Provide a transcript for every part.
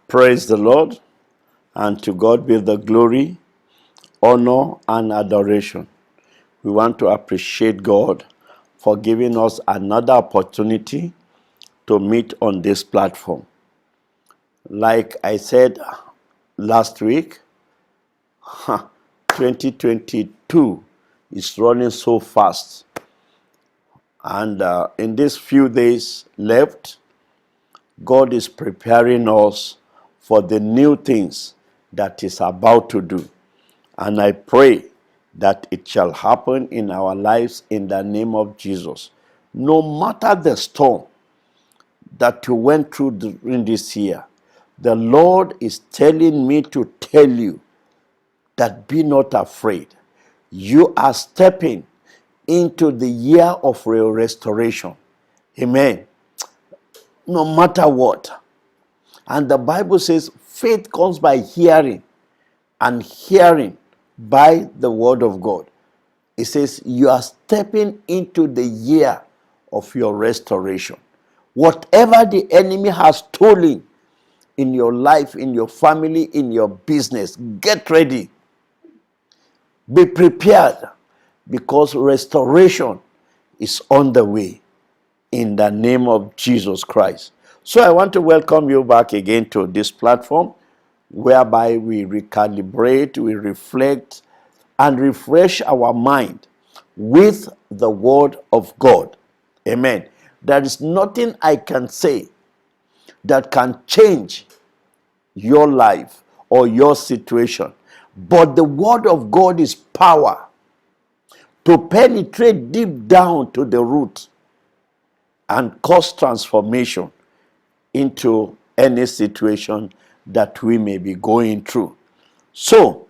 Praise the Lord, and to God be the glory, honor, and adoration. We want to appreciate God for giving us another opportunity to meet on this platform. Like I said last week, 2022 is running so fast. And in these few days left, God is preparing us for the new things that is about to do. And I pray that it shall happen in our lives in the name of Jesus. No matter the storm that you went through during this year, the Lord is telling me to tell you that be not afraid. You are stepping into the year of restoration. Amen. No matter what. And the Bible says faith comes by hearing, and hearing by the word of God. It says you are stepping into the year of your restoration. Whatever the enemy has stolen in your life, in your family, in your business, get ready. Be prepared, because restoration is on the way in the name of Jesus Christ. So I want to welcome you back again to this platform, whereby we recalibrate, we reflect, and refresh our mind with the word of God. Amen. There is nothing I can say that can change your life or your situation, but the word of God is power to penetrate deep down to the root and cause transformation into any situation that we may be going through. So,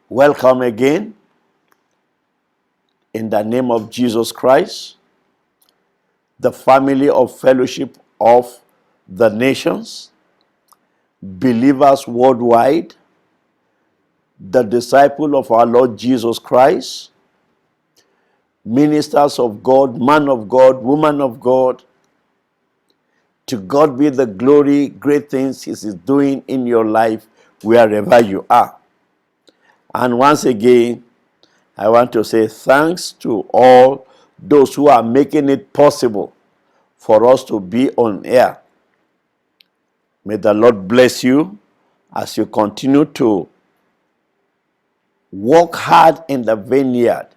welcome again in the name of Jesus Christ, the family of fellowship of the nations, believers worldwide, the disciple of our Lord Jesus Christ, ministers of God, man of God, woman of God. To God be the glory, great things He is doing in your life wherever you are. And once again, I want to say thanks to all those who are making it possible for us to be on air. May the Lord bless you as you continue to work hard in the vineyard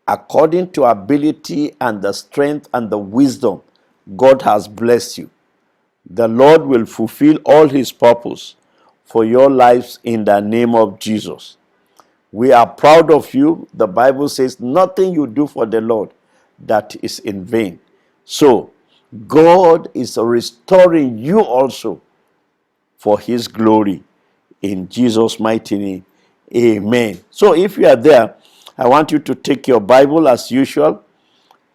according to ability and the strength and the wisdom God has blessed you. The Lord will fulfill all His purpose for your lives in the name of Jesus. We are proud of you. The Bible says nothing you do for the Lord that is in vain. So, God is restoring you also for His glory. In Jesus' mighty name, amen. So, if you are there, I want you to take your Bible as usual,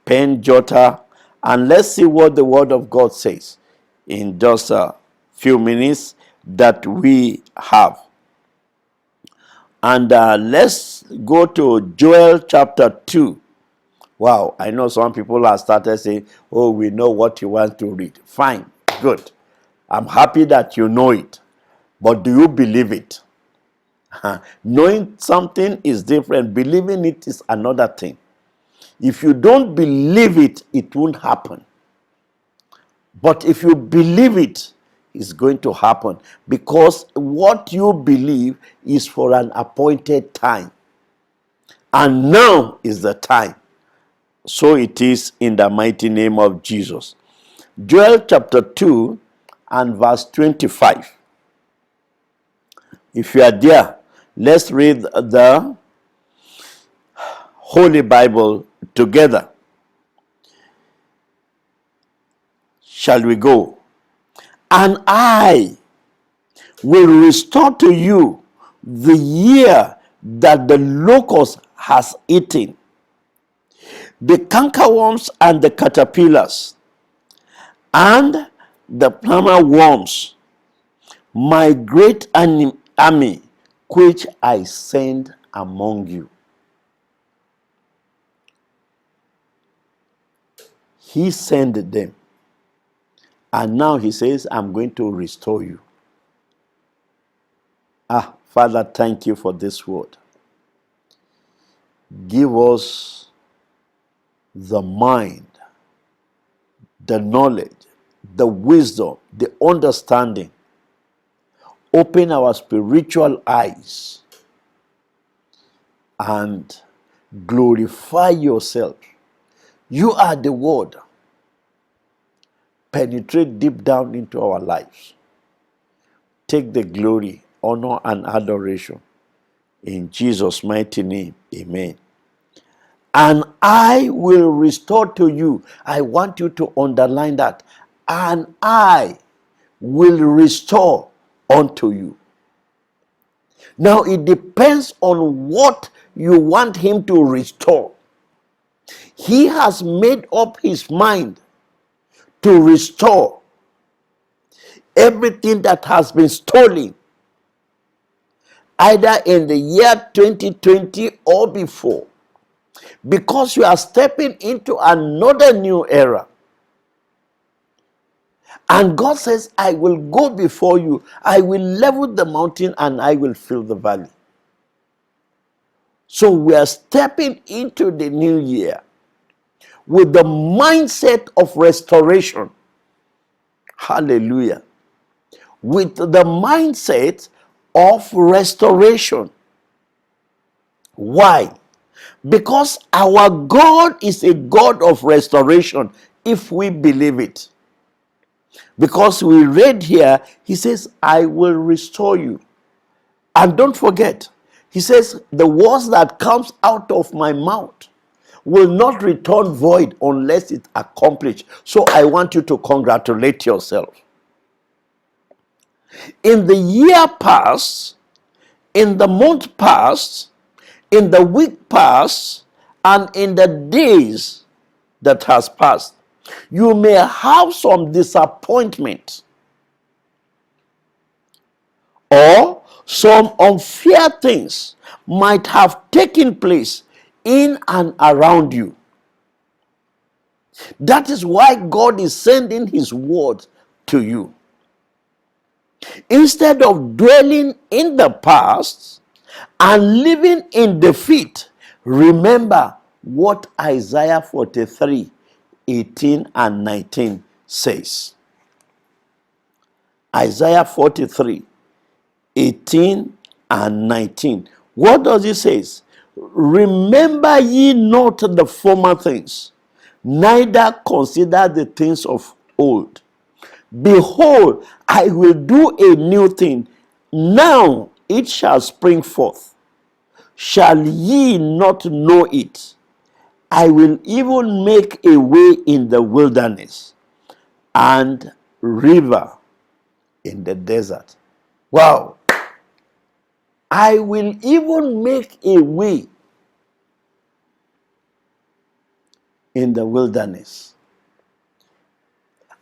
pen, jotter, and let's see what the Word of God says in just a few minutes that we have. And let's go to Joel chapter 2. Wow, I know some people have started saying, oh, we know what you want to read. Fine, good. I'm happy that you know it. But do you believe it? Knowing something is different. Believing it is another thing. If you don't believe it, it won't happen. But if you believe it, it's going to happen. Because what you believe is for an appointed time. And now is the time. So it is in the mighty name of Jesus. Joel chapter 2 and verse 25. If you are there, let's read the Holy Bible together. Shall we go? And I will restore to you the year that the locust has eaten, the cankerworms and the caterpillars, and the palmerworms, my great army which I send among you. He sent them. And now he says, I'm going to restore you. Father, thank you for this word. Give us the mind, the knowledge, the wisdom, the understanding. Open our spiritual eyes and glorify yourself. You are the word. Penetrate deep down into our lives. Take the glory, honor, and adoration. In Jesus' mighty name, amen. And I will restore to you. I want you to underline that. And I will restore unto you. Now it depends on what you want him to restore. He has made up his mind to restore everything that has been stolen, either in the year 2020 or before, because you are stepping into another new era. And God says, I will go before you. I will level the mountain and I will fill the valley. So we are stepping into the new year with the mindset of restoration. Hallelujah. With the mindset of restoration. Why? Because our God is a God of restoration, if we believe it. Because we read here, he says, I will restore you. And don't forget, he says, the words that comes out of my mouth will not return void unless it accomplished. So I want you to congratulate yourself. In the year past, in the month past, in the week past, and in the days that has passed, you may have some disappointment or some unfair things might have taken place in and around you. That is why God is sending his word to you. Instead of dwelling in the past and living in defeat, remember what Isaiah 43, 18 and 19 says. Isaiah 43, 18 and 19. What does it say? Remember ye not the former things, neither consider the things of old. Behold, I will do a new thing. Now it shall spring forth. Shall ye not know it? I will even make a way in the wilderness and river in the desert. Wow. I will even make a way in the wilderness.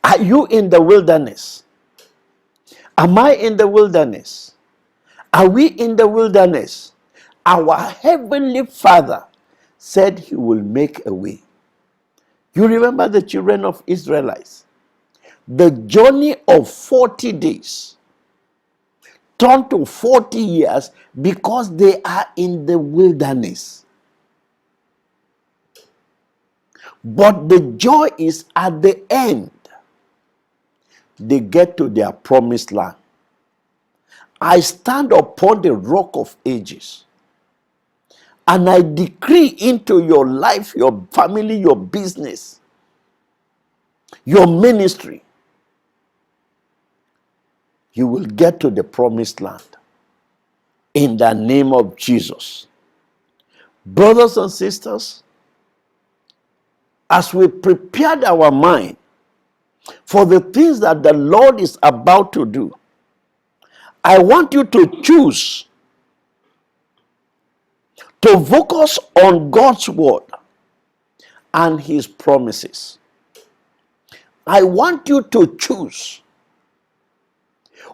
Are you in the wilderness? Am I in the wilderness? Are we in the wilderness? Our heavenly Father said he will make a way. You remember the children of Israelites? The journey of 40 days turned to 40 years because they are in the wilderness. But the joy is at the end. They get to their promised land. I stand upon the rock of ages, and I decree into your life, your family, your business, your ministry, you will get to the promised land in the name of Jesus. Brothers and sisters, as we prepared our mind for the things that the Lord is about to do, I want you to choose to focus on God's word and his promises. I want you to choose.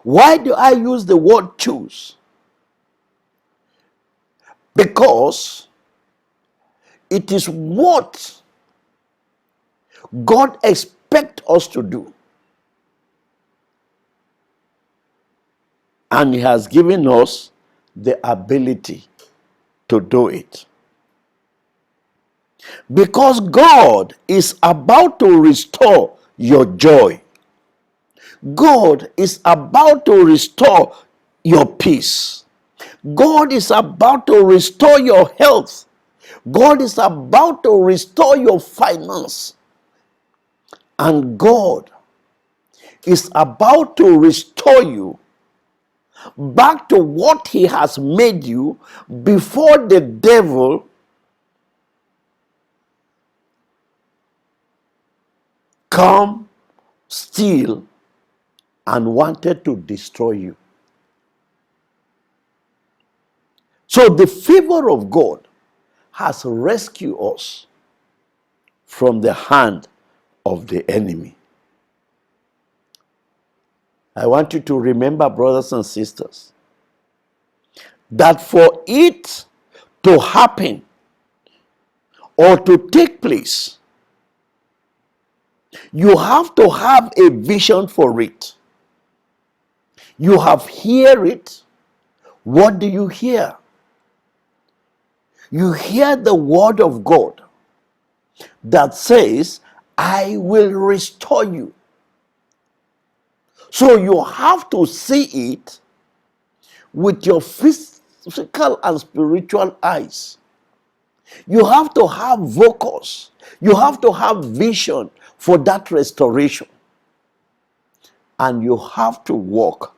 Why do I use the word choose? Because it is what God expects us to do. And he has given us the ability to do it. Because God is about to restore your joy. God is about to restore your peace. God is about to restore your health. God is about to restore your finance. And God is about to restore you back to what he has made you before the devil come, steal, and wanted to destroy you. So the favor of God has rescued us from the hand of the enemy. I want you to remember, brothers and sisters, that for it to happen or to take place, you have to have a vision for it. You have hear it. What do you hear? You hear the word of God that says, I will restore you. So you have to see it with your physical and spiritual eyes. You have to have focus. You have to have vision for that restoration. And you have to walk.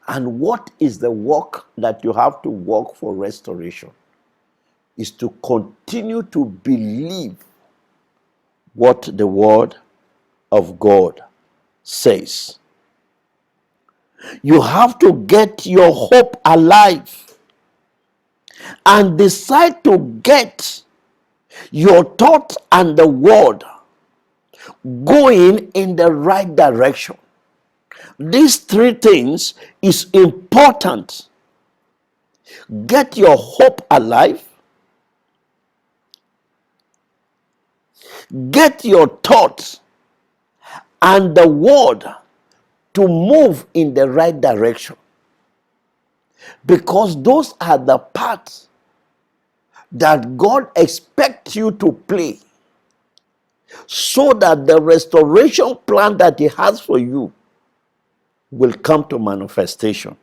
And what is the walk that you have to walk for restoration? Is to continue to believe what the word of God says. You have to get your hope alive and decide to get your thought and the word going in the right direction. These three things is important. Get your hope alive, get your thoughts and the word to move in the right direction. Because those are the parts that God expects you to play so that the restoration plan that he has for you will come to manifestation.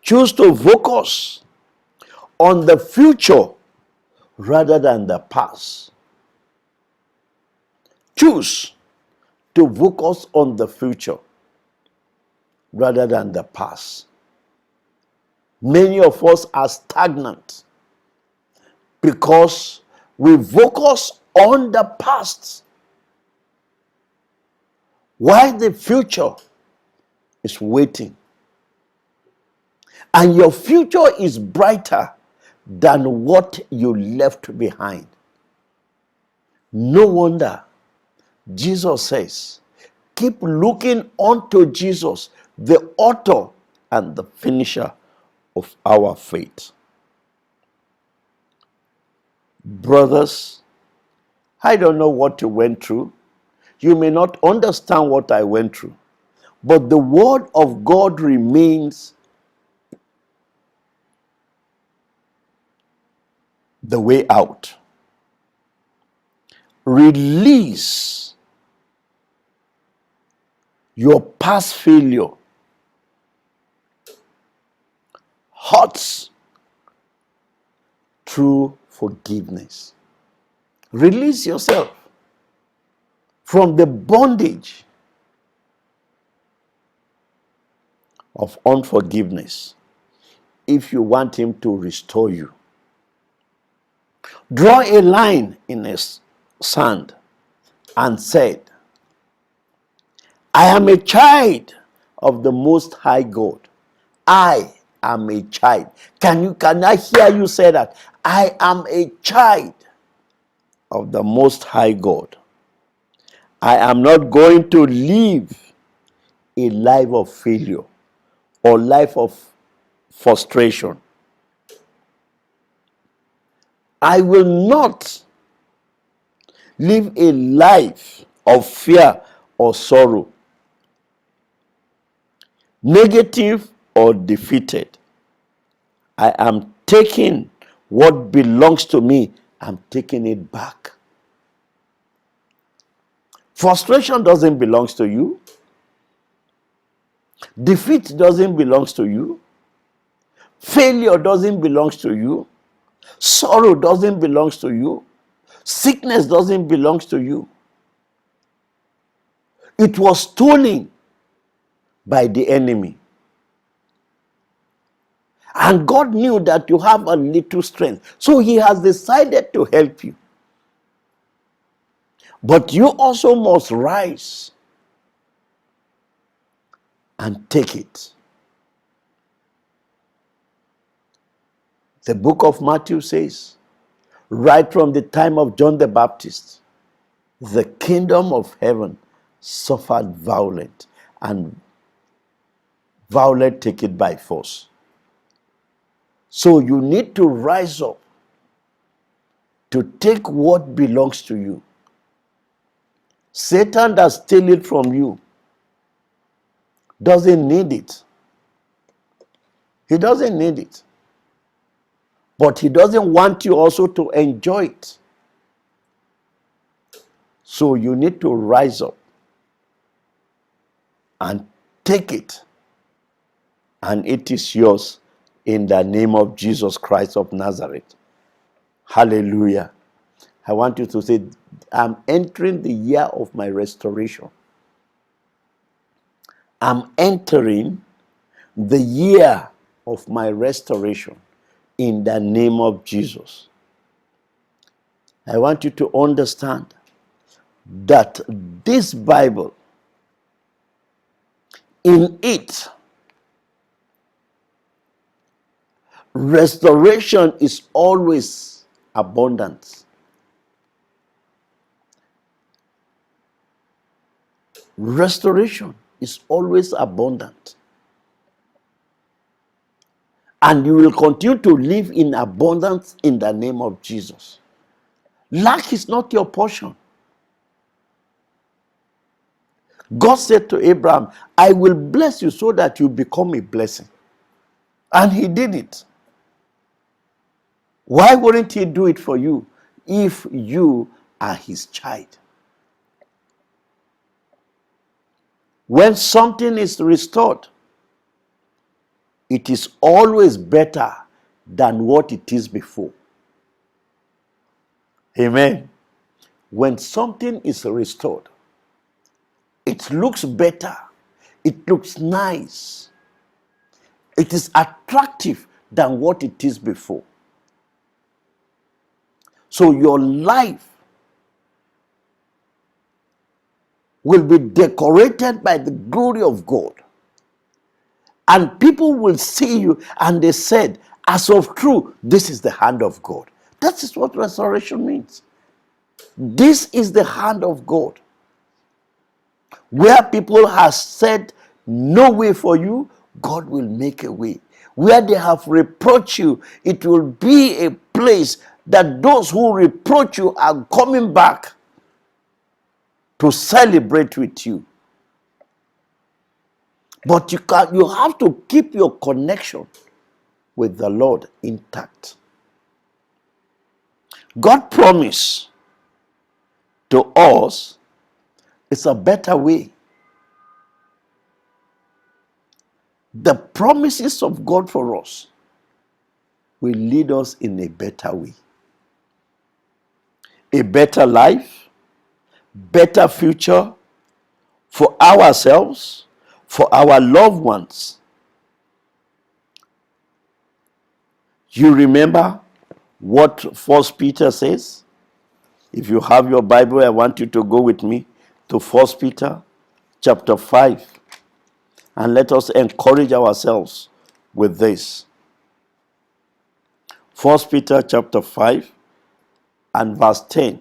Choose to focus on the future rather than the past. Choose to focus on the future rather than the past. Many of us are stagnant because we focus on the past while the future is waiting. And your future is brighter than what you left behind. No wonder Jesus says, keep looking unto Jesus, the author and the finisher of our faith. Brothers, I don't know what you went through. You may not understand what I went through. But the word of God remains the way out. Release your past failure, hurts through forgiveness. Release yourself from the bondage of unforgiveness if you want him to restore you. Draw a line in the sand and said, I am a child of the Most High God. I am a child. Can I hear you say that? I am a child of the Most High God. I am not going to live a life of failure or life of frustration. I will not live a life of fear or sorrow. negative or defeated. I am taking what belongs to me, I'm taking it back. Frustration doesn't belong to you. Defeat doesn't belong to you. Failure doesn't belong to you. Sorrow doesn't belong to you. Sickness doesn't belong to you. It was stolen by the enemy. And God knew that you have a little strength. So he has decided to help you. But you also must rise and take it. The book of Matthew says, right from the time of John the Baptist, the kingdom of heaven suffered violence, and violence take it by force. So you need to rise up to take what belongs to you. Satan that steals it from you doesn't need it. He doesn't need it. But he doesn't want you also to enjoy it. So you need to rise up and take it. And it is yours in the name of Jesus Christ of Nazareth. Hallelujah. I want you to say, I'm entering the year of my restoration. I'm entering the year of my restoration in the name of Jesus. I want you to understand that this Bible, in it, restoration is always abundant. Restoration is always abundant. And you will continue to live in abundance in the name of Jesus. Lack is not your portion. God said to Abraham, I will bless you so that you become a blessing. And he did it. Why wouldn't he do it for you if you are his child? When something is restored, it is always better than what it is before. Amen. When something is restored, it looks better. It looks nice. It is attractive than what it is before. So your life will be decorated by the glory of God. And people will see you and they said, as of true, this is the hand of God. That is what restoration means. This is the hand of God. Where people have said no way for you, God will make a way. Where they have reproached you, it will be a place that those who reproach you are coming back to celebrate with you. But you have to keep your connection with the Lord intact. God promised to us it's a better way. The promises of God for us will lead us in a better way. A better life, better future for ourselves, for our loved ones. You remember what 1 Peter says? If you have your Bible, I want you to go with me to 1 Peter chapter 5. And let us encourage ourselves with this. 1 Peter chapter 5 and verse 10.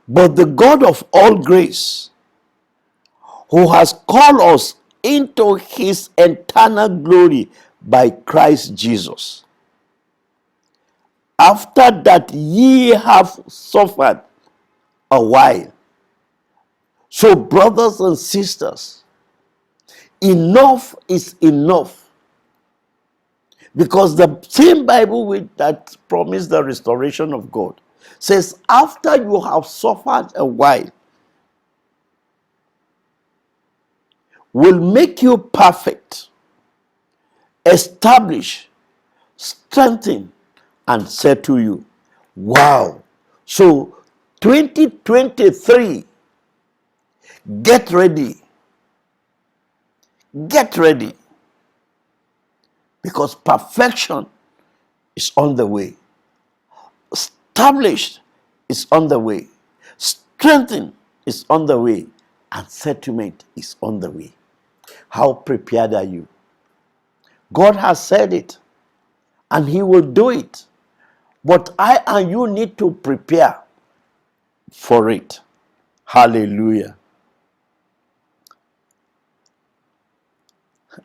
But the God of all grace, who has called us into his eternal glory by Christ Jesus, after that ye have suffered a while. So, brothers and sisters, enough is enough. Because the same Bible that promised the restoration of God says, after you have suffered a while, will make you perfect, establish, strengthen, and settle you. Wow. So 2023, get ready. Get ready. Because perfection is on the way. Established is on the way. Strengthen is on the way. And settlement is on the way. How prepared are you? God has said it. And he will do it. But I and you need to prepare for it. Hallelujah.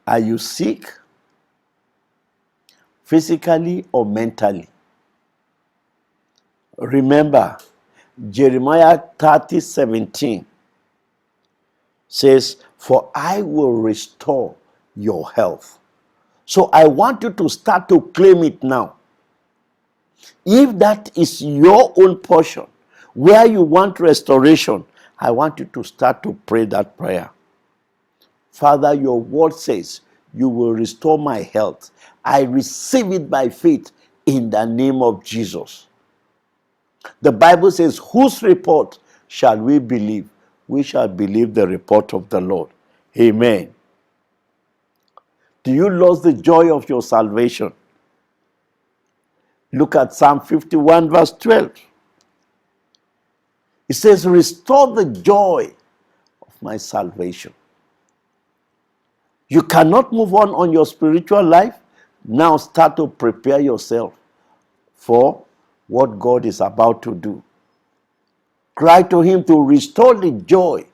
Are you sick? Physically or mentally? Remember, Jeremiah 30:17 says, for I will restore your health. So I want you to start to claim it now. If that is your own portion, where you want restoration, I want you to start to pray that prayer. Father, your word says, you will restore my health. I receive it by faith in the name of Jesus. The Bible says, whose report shall we believe? We shall believe the report of the Lord. Amen. Do you lose the joy of your salvation? Look at Psalm 51 verse 12. It says, restore the joy of my salvation. You cannot move on your spiritual life. Now start to prepare yourself for what God is about to do. Cry to him to restore the joy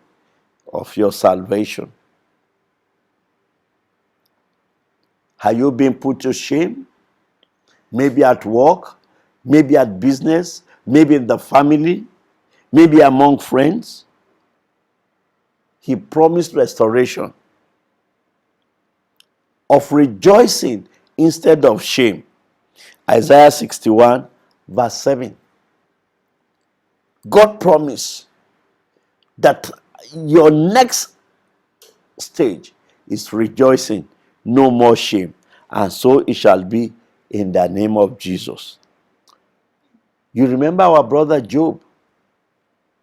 of your salvation. Have you been put to shame? Maybe at work, maybe at business, maybe in the family, maybe among friends. He promised restoration of rejoicing instead of shame. Isaiah 61 verse 7. God promised that your next stage is rejoicing, no more shame. And so it shall be in the name of Jesus. You remember our brother Job?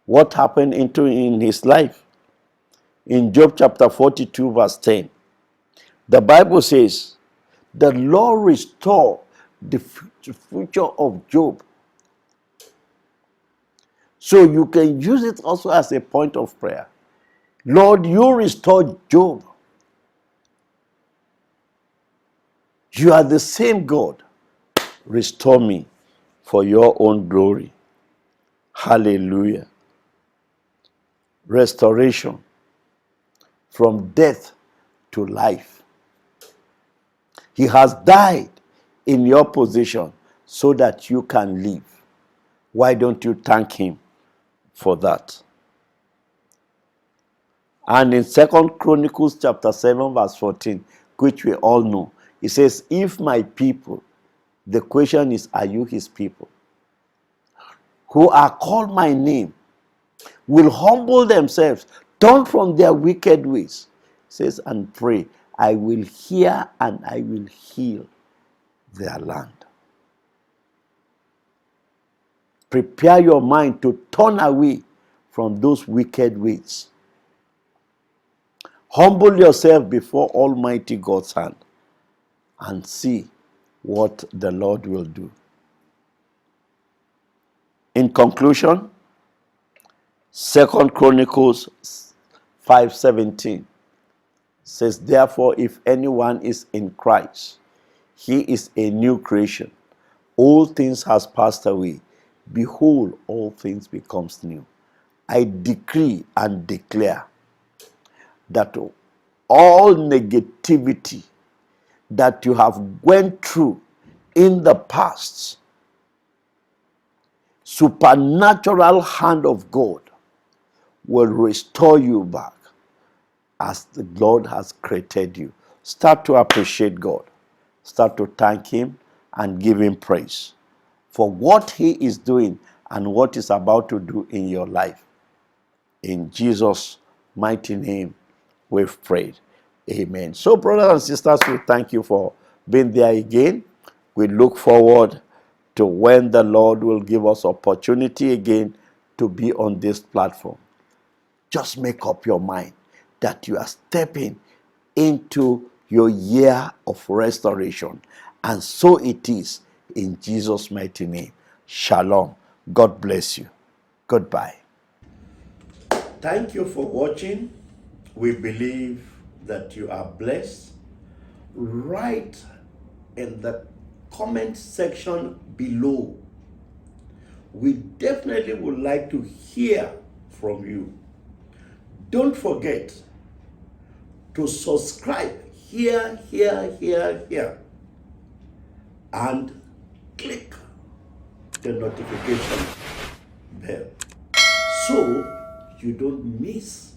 What happened in his life? In Job chapter 42 verse 10. The Bible says, the Lord restored the future of Job. So you can use it also as a point of prayer. Lord, you restored Job. You are the same God. Restore me for your own glory. Hallelujah. Restoration from death to life. He has died in your position so that you can live. Why don't you thank him for that? And in 2 Chronicles chapter 7 verse 14, which we all know, it says, if my people, the question is, are you his people, who are called my name, will humble themselves, turn from their wicked ways, it says, and pray, I will hear and I will heal their land. Prepare your mind to turn away from those wicked ways. Humble yourself before Almighty God's hand and see what the Lord will do. In conclusion, 2 Chronicles 5:17 says, therefore, if anyone is in Christ, he is a new creation. All things has passed away. Behold, all things becomes new. I decree and declare that all negativity that you have went through in the past, supernatural hand of God will restore you back as the Lord has created you. Start to appreciate God. Start to thank Him and give Him praise for what He is doing and what He's about to do in your life. In Jesus' mighty name, we've prayed. Amen. So, brothers and sisters, we thank you for being there again. We look forward to when the Lord will give us opportunity again to be on this platform. Just make up your mind that you are stepping into your year of restoration. And so it is in Jesus' mighty name. Shalom. God bless you. Goodbye. Thank you for watching. We believe that you are blessed. Write in the comment section below. We definitely would like to hear from you. Don't forget to subscribe here, and click the notification bell so you don't miss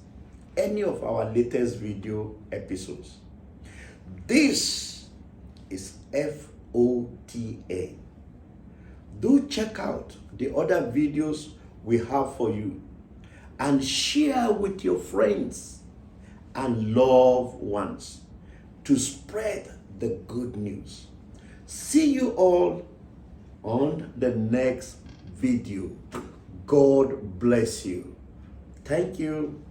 any of our latest video episodes. This is FOTA. Do check out the other videos we have for you and share with your friends and loved ones to spread the good news. See you all on the next video. God bless you. Thank you.